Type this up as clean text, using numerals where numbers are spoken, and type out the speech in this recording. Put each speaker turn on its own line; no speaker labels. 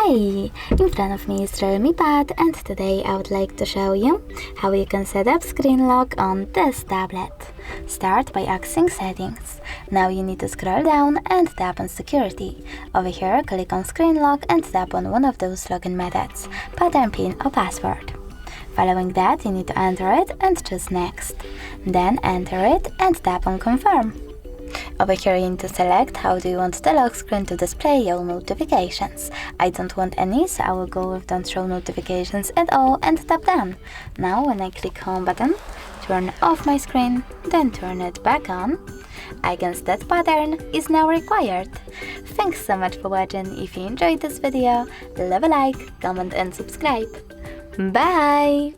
Hi! In front of me is REALME Pad, and today I would like to show you how you can set up screen lock on this tablet. Start by accessing Settings. Now you need to scroll down and tap on Security. Over here, click on Screen Lock and tap on one of those login methods, pattern, PIN or password. Following that, you need to enter it and choose Next. Then enter it and tap on Confirm. Over here you need to select how do you want the lock screen to display your notifications. I don't want any, so I will go with don't show notifications at all and tap Done. Now when I click Home button, turn off my screen, then turn it back on, I guess that pattern is now required. Thanks so much for watching. If you enjoyed this video, leave a like, comment and subscribe. Bye!